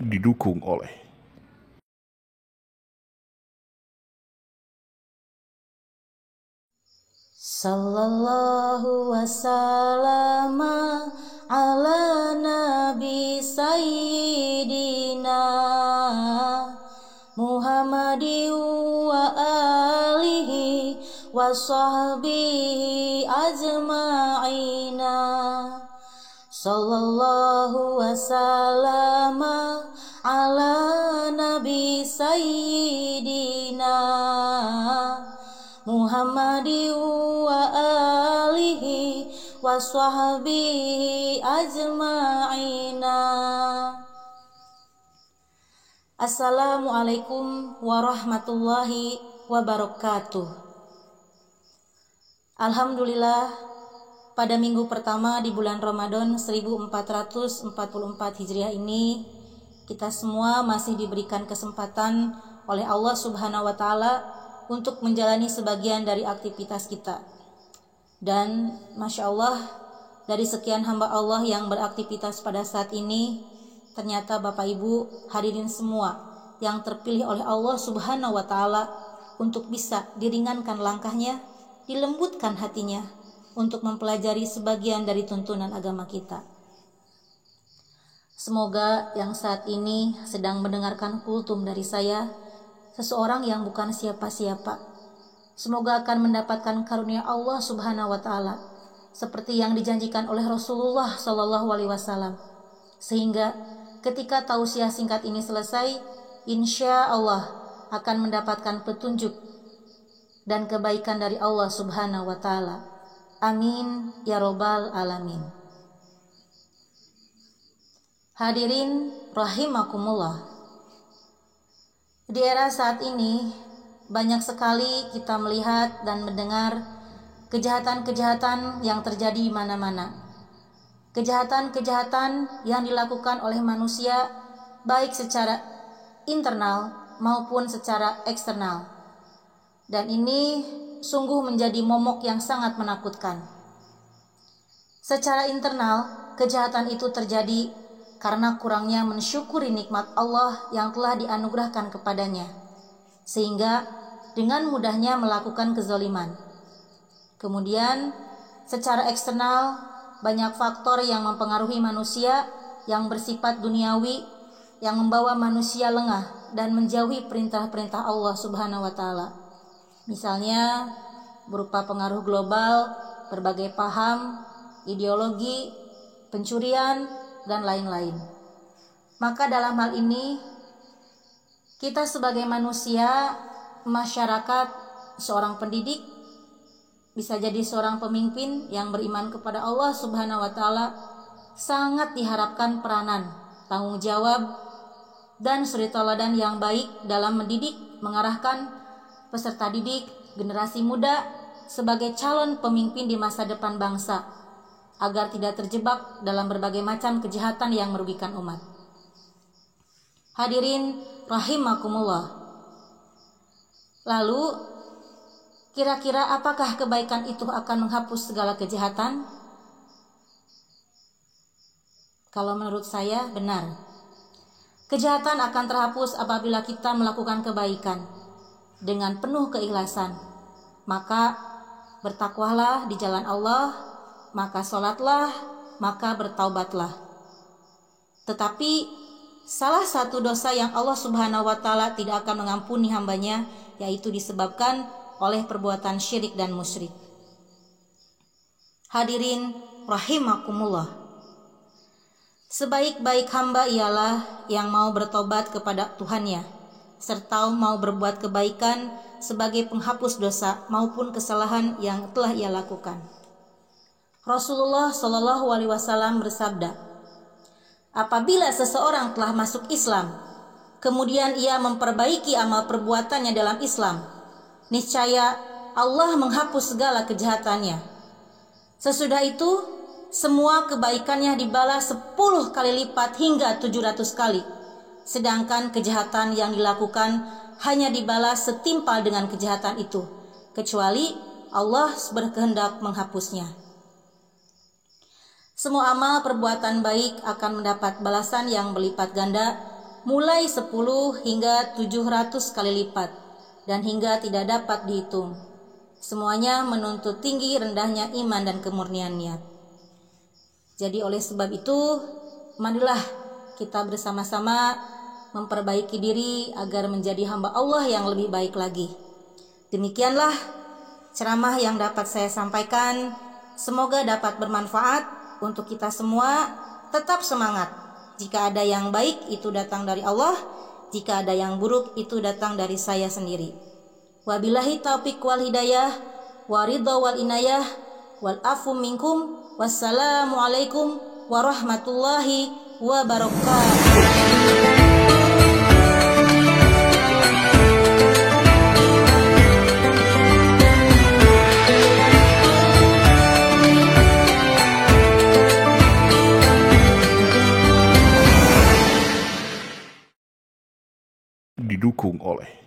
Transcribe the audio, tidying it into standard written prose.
didukung oleh Sallallahu wasallam ala nabi sayyidina Muhammadin wa alihi wa sahbihi ajma'ina. Sallallahu wasallam ala nabi sayyidina Muhammadin wa alihi wa sahbihi ajma'ina. Assalamualaikum warahmatullahi wabarakatuh. Alhamdulillah, pada minggu pertama di bulan Ramadan 1444 Hijriah ini, kita semua masih diberikan kesempatan oleh Allah Subhanahu wa Ta'ala untuk menjalani sebagian dari aktivitas kita. Dan Masya Allah, dari sekian hamba Allah yang beraktivitas pada saat ini, ternyata Bapak Ibu hadirin semua yang terpilih oleh Allah Subhanahu wa Ta'ala untuk bisa diringankan langkahnya, dilembutkan hatinya untuk mempelajari sebagian dari tuntunan agama kita. Semoga yang saat ini sedang mendengarkan kultum dari saya, seseorang yang bukan siapa-siapa, semoga akan mendapatkan karunia Allah Subhanahu wa Ta'ala seperti yang dijanjikan oleh Rasulullah SAW, sehingga ketika tausiah singkat ini selesai, insya Allah akan mendapatkan petunjuk dan kebaikan dari Allah Subhanahu wa Ta'ala. Amin ya robbal alamin. Hadirin rahimakumullah, di era saat ini banyak sekali kita melihat dan mendengar kejahatan-kejahatan yang terjadi di mana-mana. Kejahatan-kejahatan yang dilakukan oleh manusia baik secara internal maupun secara eksternal. Dan ini sungguh menjadi momok yang sangat menakutkan. Secara internal, kejahatan itu terjadi karena kurangnya mensyukuri nikmat Allah yang telah dianugerahkan kepadanya, sehingga dengan mudahnya melakukan kezaliman. Kemudian, secara eksternal, banyak faktor yang mempengaruhi manusia yang bersifat duniawi, yang membawa manusia lengah dan menjauhi perintah-perintah Allah Subhanahu wa Ta'ala. Misalnya berupa pengaruh global, berbagai paham, ideologi, pencurian, dan lain-lain. Maka dalam hal ini, kita sebagai manusia, masyarakat, seorang pendidik, bisa jadi seorang pemimpin yang beriman kepada Allah Subhanahu wa Ta'ala, sangat diharapkan peranan, tanggung jawab, dan suri teladan yang baik dalam mendidik, mengarahkan peserta didik, generasi muda sebagai calon pemimpin di masa depan bangsa, agar tidak terjebak dalam berbagai macam kejahatan yang merugikan umat. Hadirin rahimakumullah. Lalu, kira-kira apakah kebaikan itu akan menghapus segala kejahatan? Kalau menurut saya, benar. Kejahatan akan terhapus apabila kita melakukan kebaikan dengan penuh keikhlasan. Maka bertakwalah di jalan Allah, maka sholatlah, maka bertaubatlah. Tetapi salah satu dosa yang Allah Subhanahu wa Ta'ala tidak akan mengampuni hambanya, yaitu disebabkan oleh perbuatan syirik dan musyrik. Hadirin rahimakumullah, sebaik-baik hamba ialah yang mau bertobat kepada Tuhannya, serta mau berbuat kebaikan sebagai penghapus dosa maupun kesalahan yang telah ia lakukan. Rasulullah SAW bersabda, apabila seseorang telah masuk Islam, kemudian ia memperbaiki amal perbuatannya dalam Islam, niscaya Allah menghapus segala kejahatannya. Sesudah itu, semua kebaikannya dibalas 10 kali lipat hingga 700 kali. Sedangkan kejahatan yang dilakukan hanya dibalas setimpal dengan kejahatan itu, kecuali Allah berkehendak menghapusnya. Semua amal perbuatan baik akan mendapat balasan yang berlipat ganda, mulai 10 hingga 700 kali lipat, dan hingga tidak dapat dihitung. Semuanya menuntut tinggi rendahnya iman dan kemurnian niat. Jadi oleh sebab itu, marilah kita bersama-sama memperbaiki diri agar menjadi hamba Allah yang lebih baik lagi. Demikianlah ceramah yang dapat saya sampaikan. Semoga dapat bermanfaat untuk kita semua. Tetap semangat. Jika ada yang baik itu datang dari Allah, jika ada yang buruk itu datang dari saya sendiri. Wabillahi taufiq wal hidayah, waridha wal inayah, wal afu minkum. Wassalamualaikum warahmatullahi wabarakatuh. Didukung oleh